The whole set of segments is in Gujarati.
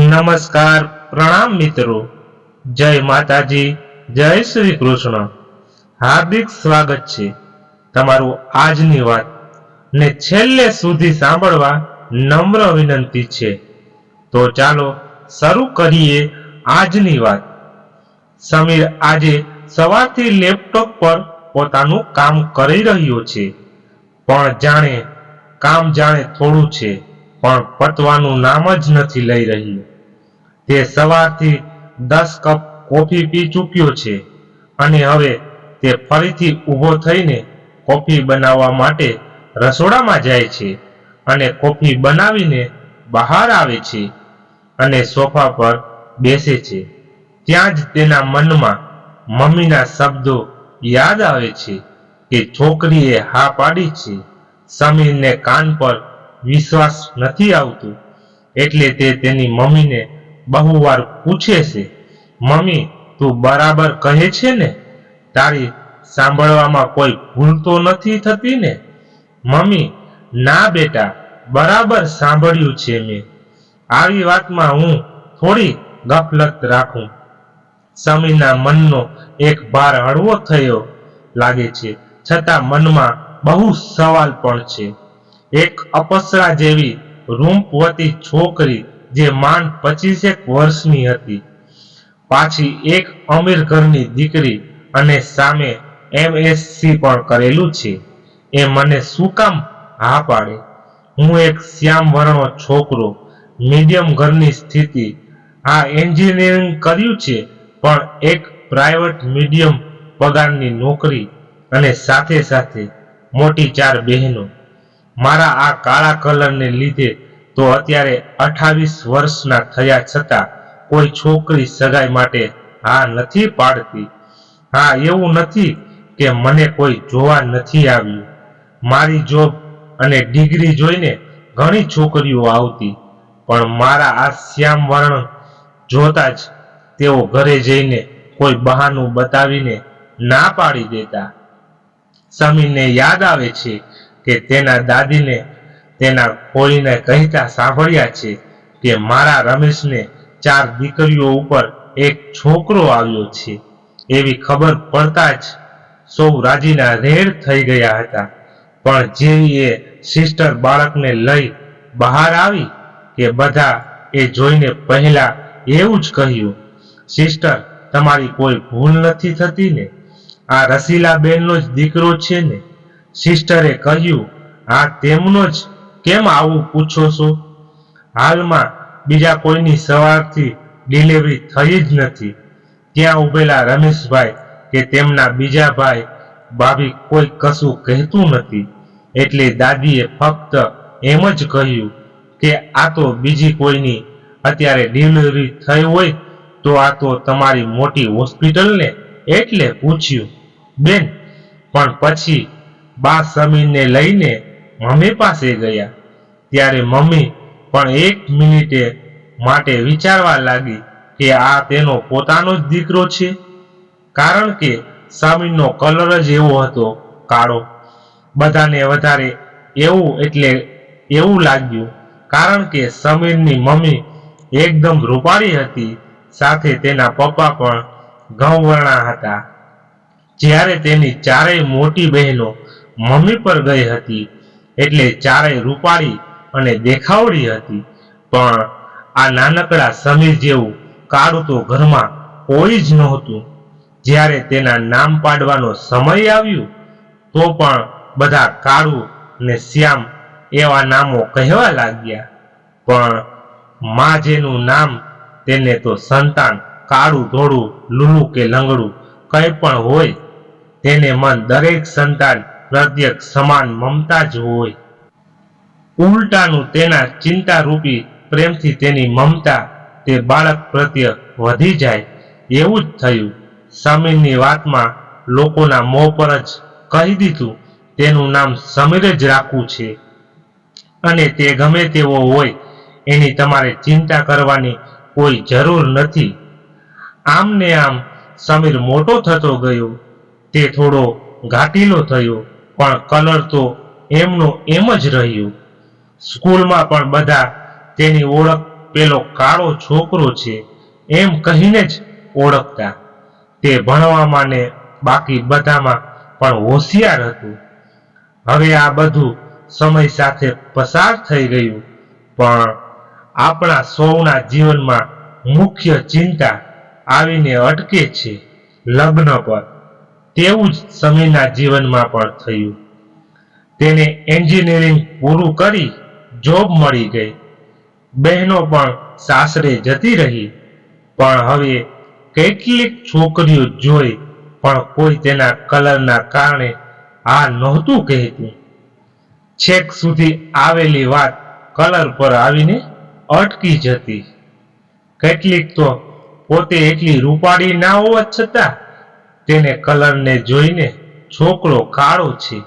નમસ્કાર, પ્રણામ મિત્રો. જય માતાજી, જય શ્રી કૃષ્ણ. હાર્દિક સ્વાગત છે તમારું આજની વાત ને છેલ્લે સુધી સાંભળવા નમ્ર વિનંતી છે. તો ચાલો શરૂ કરીએ આજની વાત. સમીર આજે સવારથી લેપટોપ પર પોતાનું કામ કરી રહ્યો છે, પણ કામ જાણે થોડું છે પણ પતવાનું નામ જ નથી લઈ રહ્યું. તે સવારથી 10 કપ કોફી પી ચૂક્યો છે અને હવે તે ફરીથી ઊભો થઈને કોફી બનાવવા માટે રસોડામાં જાય છે અને કોફી બનાવીને બહાર આવે છે અને સોફા પર બેસે છે. ત્યાં જ તેના મનમાં મમ્મીના શબ્દો યાદ આવે છે કે છોકરીએ હા પાડી છે. સમીરને કાન પર વિશ્વાસ નથી આવતું, એટલે તે તેની મમ્મીને બહુ વાર પૂછે છે, મમ્મી તું બરાબર કહે છે ને? તારી સાંભળવામાં કોઈ ભૂલ તો નથી થતી ને? મમ્મી ના બેટા, બરાબર સાંભળ્યું છે મેં. આવી વાતમાં હું થોડી ગફલત રાખું. સમીરના મનનો એક ભાર હળવો થયો લાગે છે, છતાં મનમાં બહુ સવાલ પણ છે. એક અપસરા જેવી રૂપવતી છોકરી જે માંડ 25 વર્ષની હતી, પાછી એક અમીર ઘરની દીકરી અને સામે MSc પણ કરેલું છે, એ મને શું કામ હા પાડે? હું એક શ્યામ વર્ણનો છોકરો, મીડિયમ ઘરની સ્થિતિ, આ એન્જિનિયરિંગ કર્યું છે પણ એક પ્રાઇવેટ મીડિયમ પગારની નોકરી અને સાથે સાથે મોટી 4 બહેનો. મારા આ કાળા કલરને લીધે તો અત્યારે 28 વર્ષના થયા છતાં કોઈ છોકરી સગાઈ માટે હા નથી પાડતી. હા, એવું નથી કે મને કોઈ જોવા નથી આવ્યું. મારી જોબ અને ડિગ્રી જોઈને ઘણી છોકરીઓ આવતી, પણ મારા આ શ્યામ વર્ણ જોતા જ તેઓ ઘરે જઈને કોઈ બહાનું બતાવીને ના પાડી દેતા. સમીરને યાદ આવે છે કે તેના દાદીને તેના કોળીને કહેતા સાંભળ્યા છે કે મારા રમેશને 4 દીકરીઓ ઉપર એક છોકરો આવ્યો છે. એવી ખબર પડતા જ સૌ રાજીના રેડ થઈ ગયા હતા. પણ જેવી એ સિસ્ટર બાળકને લઈ બહાર આવી કે બધા એ જોઈને પહેલા એવું જ કહ્યું, સિસ્ટર તમારી કોઈ ભૂલ નથી થતી ને? આ રસીલાબેનનો જ દીકરો છે ને? સિસ્ટરે કહ્યું, હા તેમનો જ. કેમ આવું પૂછો છો? હાલમાં બીજા કોઈની સવારથી ડિલિવરી થઈ જ નથી. ત્યાં ઉભેલા રમેશભાઈ કે તેમના બીજા ભાઈ ભાભી કોઈ કશું કહેતું નથી, એટલે દાદીએ ફક્ત એમ જ કહ્યું કે આ તો બીજી કોઈની અત્યારે ડિલિવરી થઈ હોય તો આ તો તમારી મોટી હોસ્પિટલ ને, એટલે પૂછ્યું. બેન, પણ પછી બા સમીરને લઈને મમ્મી પાસે ગયા. ત્યારે મમ્મી પણ 1 મિનિટ માટે વિચારવા લાગી કે આ તેનો પોતાનો જ દીકરો છે, કારણ કે સમીરનો કલર જ એવો હતો, કાળો. બધાને વધારે એવું લાગ્યું, કારણ કે સમીરની મમ્મી એકદમ રૂપાળી હતી, સાથે તેના પપ્પા પણ ઘઉંવર્ણા હતા. જ્યારે તેની 4 મોટી બહેનો મમ્મી પર ગઈ હતી એટલે 4 રૂપાળી અને દેખાવડી હતી, પણ આ નાનકડા સમીર જેવું કાળું તો ઘરમાં કોઈ જ નહોતું. જ્યારે તેના નામ પાડવાનો સમય આવ્યો તો પણ બધા કાળું ને શ્યામ એવા નામો કહેવા લાગ્યા, પણ માં જેનું નામ તેને તો સંતાન કાળું ધોળું લૂલું કે લંગડું કંઈ પણ હોય, તેને મન દરેક સંતાન પ્રત્યે સમાન મમતા જ હોય. ઉલટાનું તેના ચિંતારૂપી પ્રેમથી તેની મમતા તે બાળક પ્રત્યે વધી જાય, એવું જ થયું. સમીરની વાતમાં લોકોના મોં પર જ કહી દીધું તેનું નામ સમીર જ રાખવું છે અને તે ગમે તેવો હોય એની તમારે ચિંતા કરવાની કોઈ જરૂર નથી. આમ ને આમ સમીર મોટો થતો ગયો. તે થોડો ઘાટીલો થયો, પણ કલર તો એમનો એમ જ રહ્યો. સ્કૂલમાં પણ બધા તેની ઓળખ પેલો કાળો છોકરો છે એમ કહીને જ ઓળખતા. તે ભણવામાં ને બાકી બધામાં પણ હોશિયાર હતું. હવે આ બધું સમય સાથે પસાર થઈ ગયું, પણ આપણા સૌના જીવનમાં મુખ્ય ચિંતા આવીને અટકે છે લગ્ન પર. તેવું જ સમીરના જીવનમાં પણ થયું. તેને એન્જિનિયરિંગ પૂરું કરી જોબ મળી ગઈ. બહેનો પણ સાસરે જતી રહી, પણ હવે કેટલીક છોકરીઓ જોઈ પણ કોઈ તેના કલરના કારણે આ નહોતું કહેતું. છેક સુધી આવેલી વાત કલર પર આવીને અટકી જતી. કેટલીક તો પોતે એટલી રૂપાળી ના હોવા છતાં તેને કલરને જોઈને છોકરો કાળો છે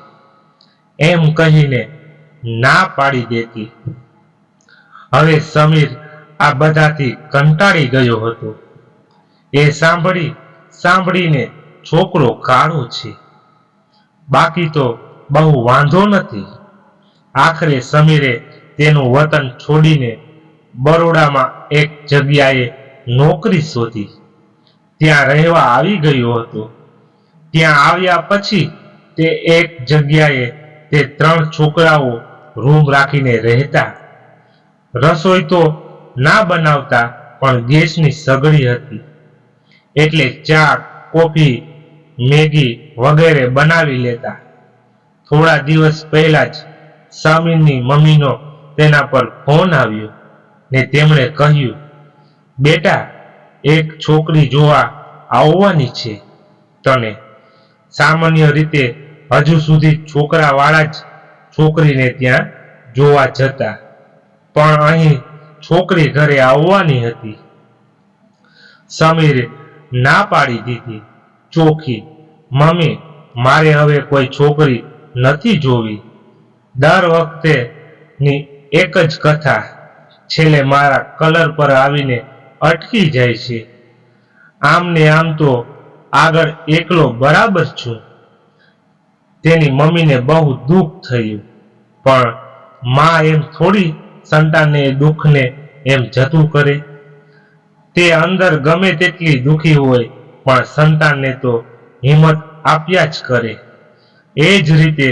એમ કહીને ના પાડી દેતી. હવે સમીર આ બધાથી કંટાળી ગયો હતો. એ સાંભળીને છોકરો કાળો છે, બાકી તો બહુ વાંધો નથી. આખરે સમીરે તેનું વતન છોડીને બરોડામાં એક જગ્યાએ નોકરી શોધી. ત્યાં રહેવા આવી ગયો હતો. ત્યાં આવ્યા પછી તે એક જગ્યાએ તે 3 છોકરાઓ રૂમ રાખીને રહેતા. રસોઈ તો ના બનાવતા, પણ ગેસની સગડી હતી એટલે ચા, કોફી, મેગી વગેરે બનાવી લેતા. થોડા દિવસ પહેલા જ સમીરની મમ્મીનો તેના પર ફોન આવ્યો ને તેમણે કહ્યું, બેટા, એક છોકરી જોવા આવવાની છે તને. સામાન્ય રીતે હજુ સુધી છોકરાવાળા જ છોકરીને ત્યાં જોવા જતા, પણ અહીં છોકરી ઘરે આવવાની હતી. સમીરે ના પાડી દીધી ચોખી, મમ્મી, મારે હવે કોઈ છોકરી નથી જોવી. દર વખતેની એક જ કથા છેલ્લે મારા કલર પર આવીને અટકી જાય છે. આમ ને આમ તો આગળ એકલો બરાબર છું. તેની મમ્મીને બહુ દુઃખ થયું, પણ માં એમ થોડી સંતાનને દુઃખને એમ જતું કરે. તે અંદર ગમે તેટલી દુઃખી હોય પણ સંતાનને તો હિંમત આપ્યા જ કરે. એ જ રીતે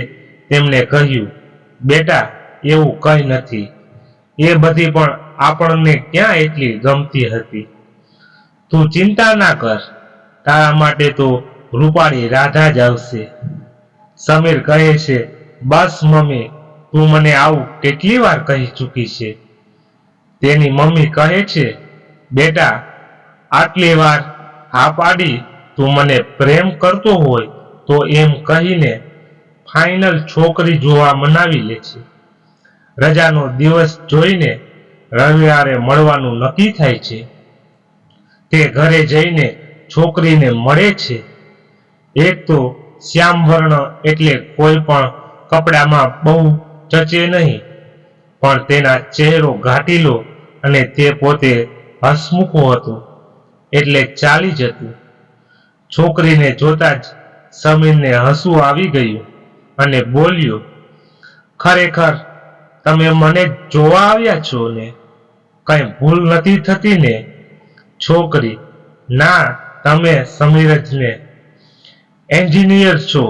તેમણે કહ્યું, બેટા, એવું કંઈ નથી. એ બધી પણ આપણને ક્યાં એટલી ગમતી હતી. તું ચિંતા ના કર, તારા માટે તો રૂપાળી રાધા જ આવશે. સમીર કહે છે, બસ મમ્મી, તું મને આવું કેટલી વાર કહી ચૂકી છે. તેની મમ્મી કહે છે, બેટા, આટલી વાર હા પાડી તું મને પ્રેમ કરતો હોય તો એમ કહીને ફાઇનલ છોકરી જોવા મનાવી લે છે. રજાનો દિવસ જોઈને રવિવારે મળવાનું નક્કી થાય છે. તે ઘરે જઈને છોકરીને મળે છે. એક તો શ્યામ વર્ણ એટલે કોઈ પણ કપડામાં બહુ જચે નહીં, પણ તેના ચહેરો ઘાટીલો અને તે પોતે હસમુખો હતો એટલે ચાલી જતું. છોકરીને જોતા જ સમીરને હસવું આવી ગયું અને બોલ્યો, ખરેખર તમે મને જોવા આવ્યા છો ને? કઈ ભૂલ નથી થતી ને? છોકરી, ના, તમે સમીર જ ને? એન્જિનિયર છો,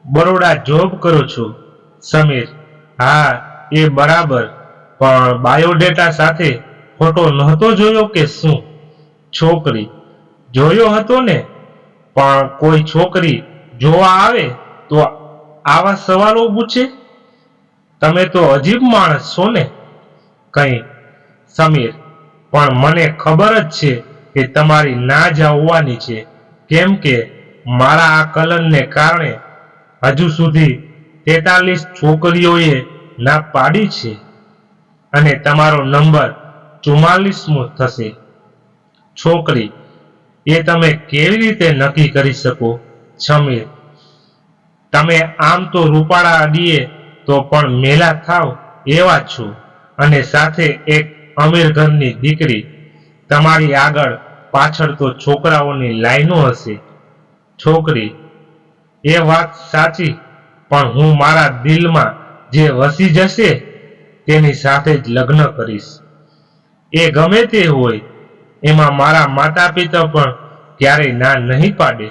બરોડા જોબ કરો છો? સમીર, હા, એ બરાબર, પણ બાયોડેટા સાથે ફોટો નહોતો જોયો કે શું? છોકરી, જોયો હતો ને, પણ કોઈ છોકરી જોવા આવે તો આવા સવાલો પૂછે? તમે તો અજીબ માણસ છો ને કઈ. સમીર, પણ મને ખબર જ છે કે તમારી ના જ આવવાની છે, કેમ કે મારા આ કલરને કારણે હજુ સુધી 43 છોકરીઓએ ના પાડી છે અને તમારો નંબર 44મો થશે. છોકરી, એ તમે કેવી રીતે નક્કી કરી શકો? સમીર, તમે આમ તો રૂપાળા અડીએ તો પણ મેલા થાવ એવા છો, અને સાથે એક અમીર ઘરની દીકરી. તમારી આગળ પાછળ તો છોકરાઓની લાઈનો હશે. છોકરી, એ વાત સાચી, પણ હું મારા દિલમાં જે વસી જશે તેની સાથે જ લગ્ન કરીશ. એ ગમે તે હોય, એમાં મારા માતા પિતા પણ ક્યારેય ના નહીં પાડે.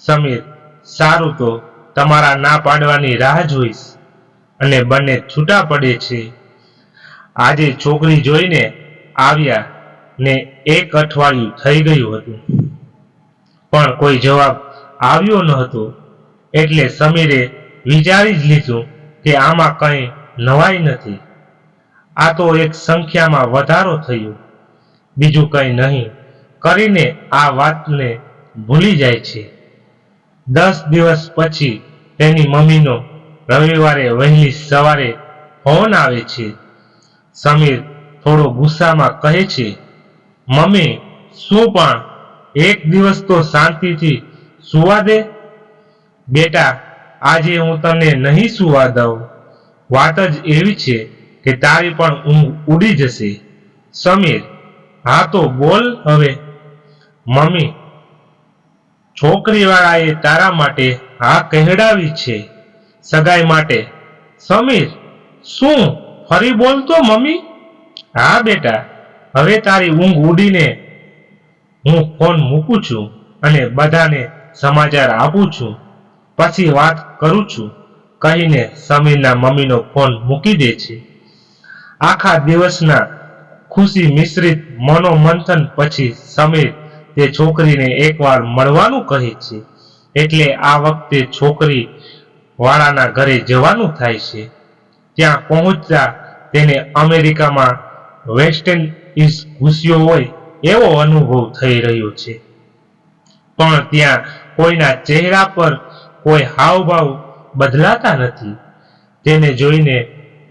સમીર: સારું, તો તમારા ના પાડવાની રાહ જોઈશ. અને બંને છૂટા પડે છે. આજે છોકરી જોઈને આવ્યા ને 1 અઠવાડિયું થઈ ગયું હતું, પણ કોઈ જવાબ આવ્યો ન હતો. એટલે સમીરે વિચારી જ લીધું કે આમાં કંઈ નવાઈ નથી. આ તો એક સંખ્યામાં વધારો થયો, બીજું કંઈ નહીં કરીને આ વાતને ભૂલી જાય છે. 10 દિવસ પછી તેની મમ્મીનો રવિવારે વહેલી સવારે ફોન આવે છે. સમીર થોડો ગુસ્સામાં કહે છે, મમ્મી, શું પણ 1 દિવસ તો શાંતિથી સુવા દે. બેટા, આજે હું તને નહીં સુવા દઉં. વાત જ એવી છે કે તારી પણ ઊંઘ ઉડી જશે. સમીર: હા તો બોલ હવે. મમ્મી: છોકરીવાળાએ તારા માટે હા કહેડાવી છે, સગાઈ માટે. સમીર: શું? ફરી બોલ તો મમ્મી. હા બેટા, હવે તારી ઊંઘ ઉડીને હું ફોન મૂકું છું અને બધાને સમાચાર આપું છું, પછી વાત કરું છું કહીને સમીરના મમ્મીનો ફોન મૂકી દે છે. આખા દિવસના ખુશી મિશ્રિત મનોમંથન પછી સમીર તે છોકરીને એકવાર મળવાનું કહે છે. એટલે આ વખતે છોકરી વાળાના ઘરે જવાનું થાય છે. ત્યાં પહોંચતા તેને અમેરિકામાં વેસ્ટ ઇન્ડિઝ ઘૂસ્યો હોય એવો અનુભવ થઈ રહ્યો છે. પણ ત્યાં કોઈના ચહેરા પર કોઈ હાવભાવ બદલાતા નથી. તેને જોઈને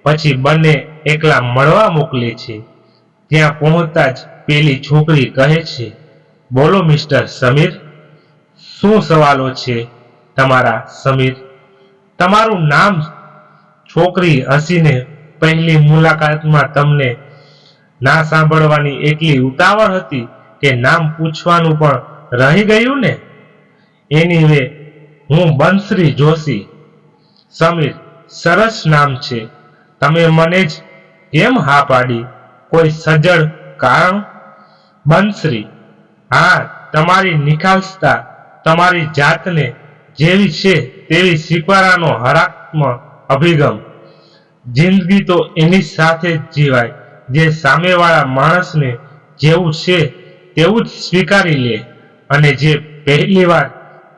પછી બંને એકલા મળવા મોકલે છે. ત્યાં પહોંચતા જ પેલી છોકરી કહે છે, બોલો મિસ્ટર સમીર, શું સવાલો છે તમારા? સમીર: તમારું નામ? છોકરી હસીને: પહેલી મુલાકાતમાં તમને ના સાંભળવાની એટલી ઉતાવળ હતી કે નામ પૂછવાનું પણ રહી ગયું ને. એનીવે, હું બંસરી જોશી. સમીર: સરસ નામ છે. તમે મને જ કેમ હા પાડી? કોઈ સજ્જડ કારણ? બંસરી: હા, તમારી નિખાલસતા, તમારી જાતને જેવી છે તેવી સ્વીકારવાનો હકારાત્મક અભિગમ. જિંદગી તો એની સાથે જ જીવાય જે સામેવાળા માણસને જેવું છે તેવું જ સ્વીકારી લે અને જે પહેલીવાર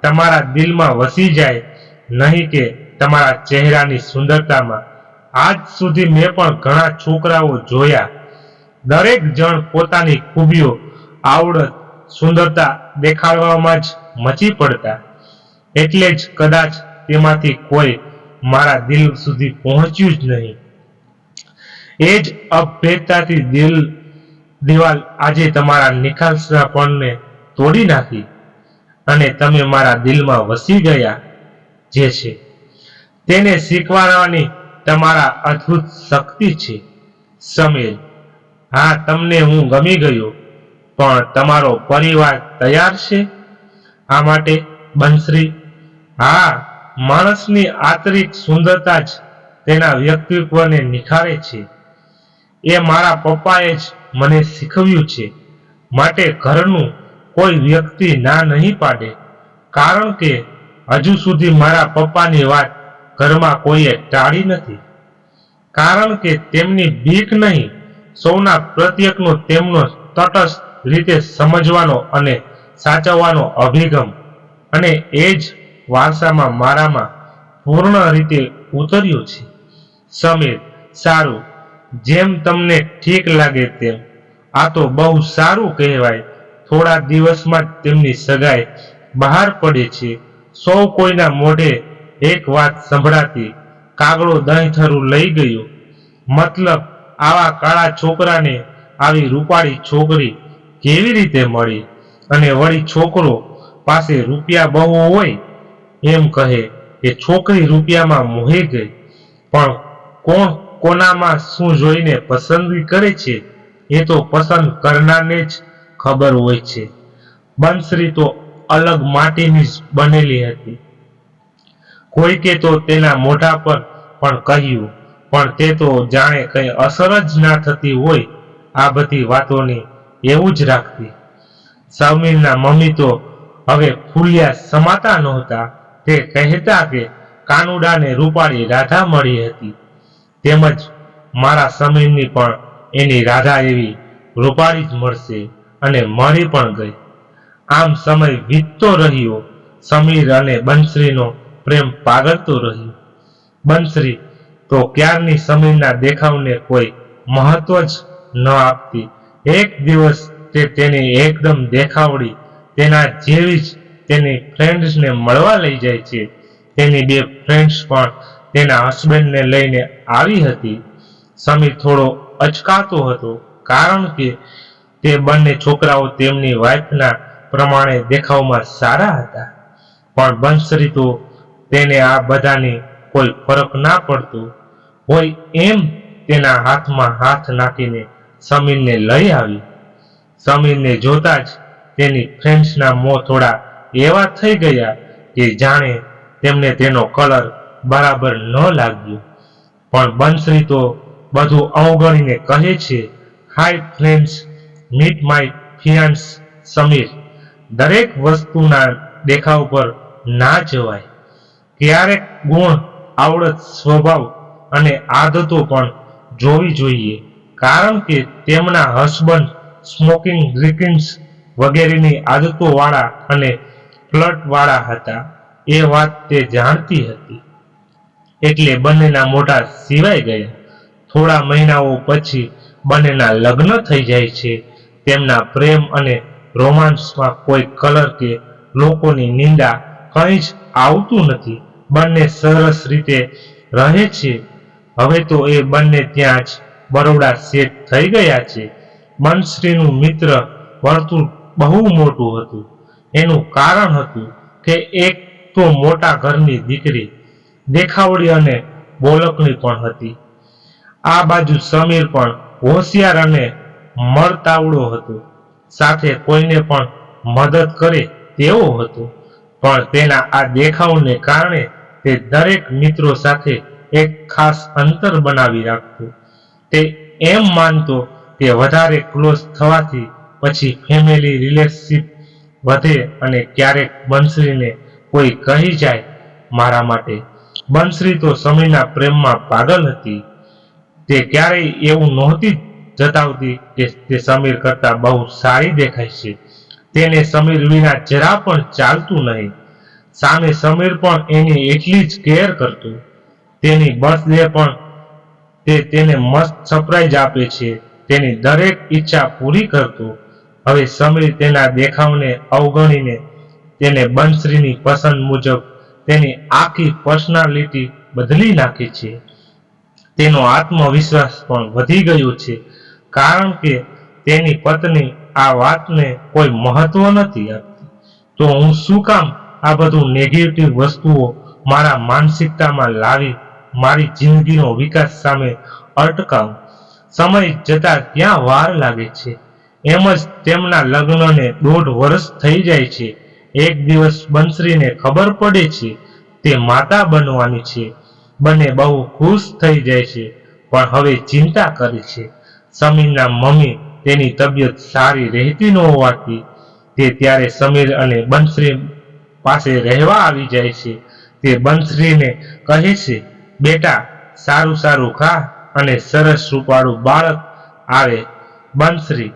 તમારા દિલમાં વસી જાય, નહીં કે તમારા ચહેરાની સુંદરતામાં. આજ સુધી મેં પણ ઘણા છોકરાઓ જોયા. દરેક જણ પોતાની ખૂબીઓ, આવડત, સુંદરતા દેખાડવામાં જ મચી પડતા. એટલે જ કદાચ તેમાંથી કોઈ મારા દિલ સુધી પહોંચ્યું જ નહીં. એ જ અભેદ્યતાથી દિવાલ આજે તમારા નિખાલસપણને તોડી નાખી અને તમે મારા દિલમાં વસી ગયા જે છે તેને સ્વીકારવાની તમારા અદ્ભુત શક્તિ છે. સમીર: હા, તમને હું ગમી ગયો, પણ તમારો પરિવાર તૈયાર છે આ માટે? બંસરી: હા, માણસની આંતરિક સુંદરતા જ તેના વ્યક્તિત્વને નિખારે છે. એ મારા પપ્પાએ જ મને શીખવ્યું છે. માટે ઘરનું કોઈ વ્યક્તિ ના નહીં પાડે, કારણ કે હજુ સુધી મારા પપ્પાની વાત ઘરમાં કોઈએ ટાળી નથી. કારણ કે તેમની બીક નહીં, સૌના પ્રત્યેકનો તેમનો તટસ્થ રીતે સમજવાનો અને સાચવવાનો અભિગમ, અને એ જ વારસામાં મારામાં પૂર્ણ રીતે ઉતર્યો છે. સમીર: સારું, જેમ તમને ઠીક લાગે તેમ. આ તો બહુ સારું કહેવાય. થોડા દિવસમાં જ તેમની સગાઈ બહાર પડે છે. સૌ કોઈના મોઢે એક વાત સંભળાતી, કાગડો દહીંથરું લઈ ગયો. મતલબ, આવા કાળા છોકરાને આવી રૂપાળી છોકરી કેવી રીતે મળી? અને વળી છોકરો પાસે રૂપિયા બહુ હોય એમ કહે કે છોકરી રૂપિયામાં મોહી ગઈ. પણ કોણ કોનામાં શું જોઈને પસંદગી કરે છે એ તો પસંદ કરનારને જ ખબર હોય છે. બંસરી તો અલગ માટીની જ બનેલી હતી. કોઈકે તો તેના મોઢા પર પણ કહ્યું, પણ તે તો જાણે કંઈ અસર જ ના થતી હોય. આ બધી વાતોની એવું જ રાખતી. સમીરના મમ્મી તો હવે ફૂલ્યા સમાતા નહોતા. તે કહેતા કે કાનુડાને રૂપાળી રાધા મળી હતી, તેમજ મારા સમીરની પણ એની રાધા એવી રૂપાળી જ મળશે, અને મળી પણ ગઈ. આમ સમય વીતતો રહ્યો. સમીર અને બંસરીનો પ્રેમ પાગળતો રહ્યો. બંસરી તો ક્યારની સમીરના દેખાવને કોઈ મહત્વ જ ન આપતી. એક દિવસ તે તેને એકદમ દેખાવડી તેના જેવી જ તેની ફ્રેન્ડ્સને મળવા લઈ જાય છે. તેની બે ફ્રેન્ડ્સ પણ તેના હસબન્ડને લઈને આવી હતી. સમીર થોડો અચકાતો હતો, કારણ કે તે બંને છોકરાઓ તેમની વાઈફના પ્રમાણે દેખાવમાં સારા હતા. પણ બંસરી તો તેને આ બધાની કોઈ ફરક ના પડતો હોય એમ તેના હાથમાં હાથ નાખીને સમીરને લઈ આવી. સમીરને જોતા જ તેની ફ્રેન્ડ્સના મોં થોડા એવા થઈ ગયા કે જાણે તેમને તેનો કલર બરાબર ન લાગ્યો. પણ બંસરી તો બધું અવગણીને કહે છે, hi friends, meet my fiance Sameer. દરેક વસ્તુના દેખાવ પર ના જવાય. ક્યારેક ગુણ, આવડત, સ્વભાવ અને આદતો પણ જોવી જોઈએ, કારણ કે તેમના હસબન્ડ સ્મોકિંગ, ડ્રિંકિંગ વગેરેની આદતોવાળા અને ફ્લર્ટવાળા હતા. એ વાત તે જાણતી હતી, એટલે બંનેના મોઢા સિવાય ગયા. થોડા મહિનાઓ પછી બંનેના લગ્ન થઈ જાય છે. તેમના પ્રેમ અને રોમાન્સમાં કોઈ કલર કે લોકોની નિંદા કંઈ જ આવતું નથી. બંને સરસ રીતે રહે છે. હવે તો એ બંને ત્યાં જ બરોડા સેટ થઈ ગયા છે. બંસરીનું મિત્ર વર્તુળ બહુ મોટું હતું. એનું કારણ હતું કે એક તો મોટા ઘરની દીકરી, દેખાવડી અને બોલકણી પણ હતી. આ બાજુ સમીર પણ હોશિયાર અને મળતાવડો હતો, સાથે કોઈને પણ મદદ કરે તેવો હતો. પણ તેના આ દેખાવને કારણે તે દરેક મિત્રો સાથે એક ખાસ અંતર બનાવી રાખતો. તે એમ માનતો કે વધારે ક્લોઝ થવાથી પછી ફેમિલી રિલેશનશીપ વધે અને ક્યારેક બંસરીને કોઈ કહી જાય મારા માટે. બંસરી તો સમીરના પ્રેમમાં પાગલ હતી. તે ક્યારેય એવું નહોતી જતાવતી કે તે સમીર કરતાં બહુ સારી દેખાય છે. તેને સમીર વિના જરા પણ ચાલતું નહીં. સામે સમીર પણ એની એટલી જ કેર કરતો. તેની બર્થડે પણ તે તેને મસ્ત સરપ્રાઈઝ આપે છે. તેની દરેક ઈચ્છા પૂરી કરતો. હવે સમીર તેના દેખાવને અવગણીને તેને બંસરીની પસંદ મુજબ તેની આખી પર્સનાલિટી બદલી નાખે છે. તેનો આત્મવિશ્વાસ પણ વધી ગયો છે, કારણ કે તેની પત્ની આ વાતને કોઈ મહત્વ નથી આપતી. તો હું શું કામ આ બધું નેગેટિવ વસ્તુઓ મારા માનસિકતામાં લાવી મારી જિંદગીનો વિકાસ સામે અટકાવું? સમય જતા ક્યાં વાર લાગે છે. એમ જ તેમના લગ્નને 1.5 વર્ષ થઈ જાય છે. એક દિવસ બંસરીને ખબર પડે છે તે માતા બનવાની છે. બંને બહુ ખુશ થઈ જાય છે, પણ હવે ચિંતા કરે છે. સમીરના મમ્મી તેની તબિયત સારી રહેતી ન હોવાથી તે ત્યારે સમીર અને બંસરી પાસે રહેવા આવી જાય છે. તે બંસરીને કહે છે, બેટા, સારું સારું ખા અને સરસ રૂપાળું બાળક આવે. બંસરી,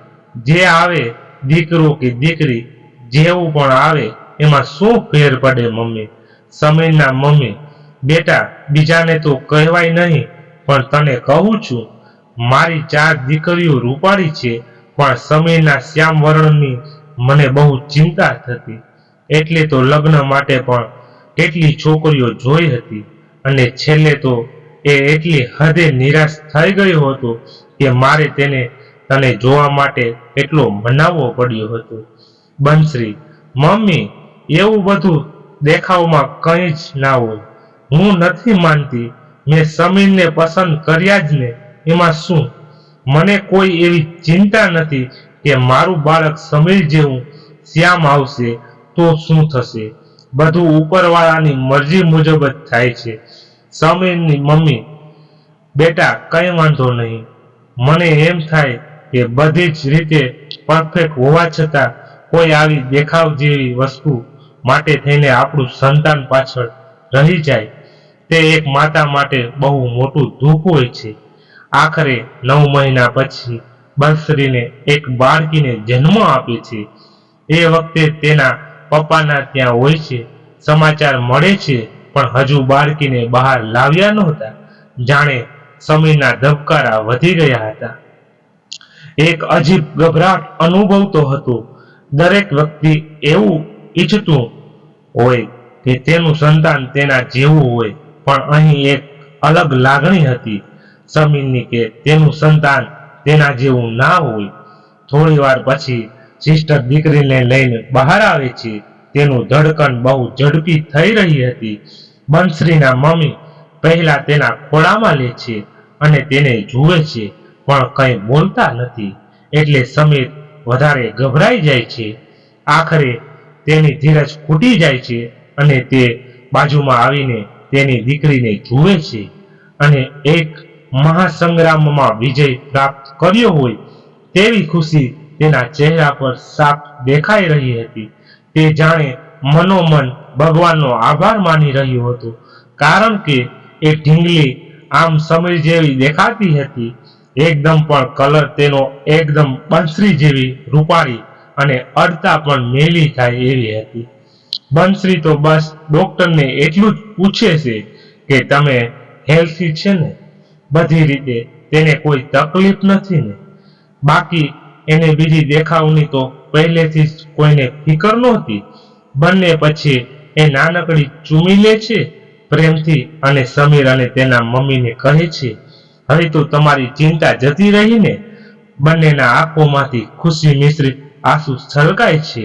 જે આવે, દીકરો કે દીકરી જેવું પણ આવે, એમાં શું ફેર પડે મમ્મી? સમીરના મમ્મી, બેટા, બીજાને તો કહેવાય નહીં, પણ તને કહું છું, મારી 4 દીકરીઓ રૂપાળી છે, પણ સમીરના શ્યામ વર્ણની મને બહુ ચિંતા થતી. એટલે તો લગ્ન માટે પણ કેટલી છોકરીઓ જોઈ હતી, અને છેલ્લે તો એ એટલી હદે નિરાશ થઈ ગયો હતો કે મારે તને જોવા માટે એટલો મનાવવો પડ્યો હતો. બંસરી, મમ્મી, એવું બધું દેખાવમાં કંઈ જ ના હોય. હું નથી માનતી. મેં સમીરને પસંદ કર્યા જ ને, એમાં શું? મને કોઈ એવી ચિંતા નથી કે મારું બાળક સમીર જેવું શ્યામ આવશે તો શું થશે. બધું ઉપરવાળાની મરજી મુજબ જ થાય છે. સમીરની મમ્મી, બેટા, કંઈ વાંધો નહીં. મને એમ થાય કે બધી જ રીતે પરફેક્ટ હોવા છતાં કોઈ આવી દેખાવ જેવી વસ્તુ માટે થઈને આપણું સંતાન પાછળ રહી જાય, તે એક માતા માટે બહુ મોટું દુઃખ હોય છે. આખરે 9 મહિના પછી બંસરીને એક બાળકીને જન્મ આપે છે. એ વખતે તેના પપ્પાના ત્યાં હોય છે. સમાચાર મળે છે, પણ હજુ બાળકીને બહાર લાવ્યા નહોતા. જાણે સમીરના ધબકારા વધી ગયા હતા. એક અજીબ ગભરાટ અનુભવતો હતો. દરેક વ્યક્તિ એવું ઈચ્છતું હોય કે તેનું સંતાન તેના જેવું હોય, પણ અહીં એક અલગ લાગણી હતી સમીરની કે તેનું સંતાન તેના જેવું ના હોય. થોડી વાર પછી સિસ્ટર દીકરીને લઈને બહાર આવે છે. તેનું ધડકન બહુ ઝડપી થઈ રહી હતી. બંસરીના મમ્મી પહેલા તેના ખોળામાં લે છે અને તેને જુએ છે, પણ કંઈ બોલતા નથી. એટલે સમીર વધારે ગભરાઈ જાય છે. આખરે તેની ધીરજ ખૂટી જાય છે અને તે બાજુમાં આવીને તેની દીકરીને જુએ છે અને એક મહાસંગ્રામમાં વિજય પ્રાપ્ત કર્યો હોય તેવી ખુશી તેના ચહેરા પર સાફ દેખાઈ રહી હતી. તે જાણે મનોમન ભગવાનનો આભાર માની રહ્યો હતો, કારણ કે એ ઢીંગલી આમ સમીર જેવી દેખાતી હતી. એકદમ પણ કલર તેનો એકદમ બંસરી જેવી રૂપાળી અને અડતા પણ મેલી થાય એવી હતી. બંસરી તો બસ ડોક્ટરને એટલું જ પૂછે છે કે તમે હેલ્થી છે ને, બધી રીતે તેને કોઈ તકલીફ નથી ને. બાકી એને બીજી દેખાવની તો પહેલેથી જ કોઈને ફિકર નહોતી. બંને પછી એ નાનકડી ચૂમી લે છે પ્રેમથી અને સમીર અને તેના મમ્મીને કહે છે, હવે તો તમારી ચિંતા જતી રહી ને. બંનેના આંખોમાંથી ખુશી મિશ્રિત આંસુ છલકાય છે.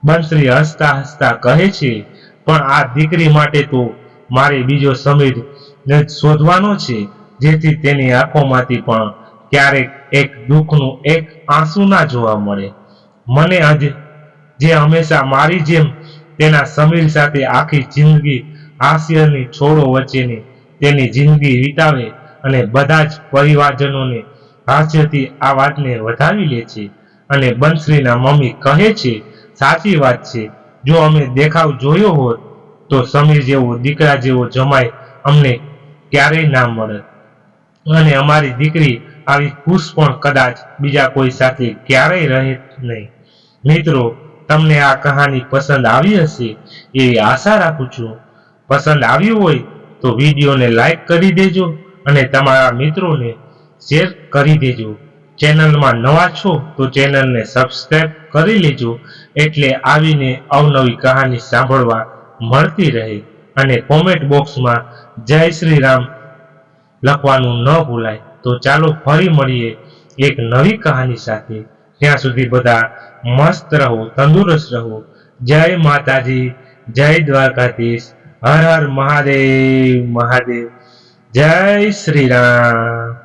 બંસરી હસતા હસતા કહે છે, પણ આ દીકરી માટે તો મારે બીજો સમીર શોધવાનો છે, જેથી તેની આંખોમાંથી પણ ક્યારેક એક દુઃખનું એક આંસુ ના જોવા મળે. મને જે હંમેશા મારી જેમ તેના સમીર સાથે આખી જિંદગી હાસ્યની છોડો વચ્ચેની તેની જિંદગી વિતાવે અને બધા જ પરિવારજનોને હાસ્યથી આ વાતને વધાવી લે છે. અને બંસરીના મમ્મી કહે છે, સાચી વાત છે, જો અમે દેખાવ જોયો હોત તો સમીર જેવો દીકરા જેવો જમાઈ અમને ક્યારેય ના મળત, અને અમારી દીકરી આવી ખુશ પણ કદાચ બીજા કોઈ સાથે ક્યારેય રહે નહીં. મિત્રો, તમને આ કહાની પસંદ આવી હશે એવી આશા રાખું છું. પસંદ આવ્યું હોય તો વિડીયોને લાઈક કરી દેજો અને તમારા મિત્રોને શેર કરી દેજો. ચેનલમાં નવા છો તો ચેનલને સબસ્ક્રાઇબ કરી લેજો, એટલે આવીને અવનવી કહાની સાંભળવા મળતી રહે. અને કોમેન્ટ બોક્સમાં જય શ્રી રામ લખવાનું ન ભૂલાય. તો ચાલો ફરી મળીએ એક નવી કહાની સાથે. ત્યાં સુધી બધા મસ્ત રહો, તંદુરસ્ત રહો. જય માતાજી, જય દ્વારકાધીશ, હર હર મહાદેવ મહાદેવ, જય શ્રી રામ.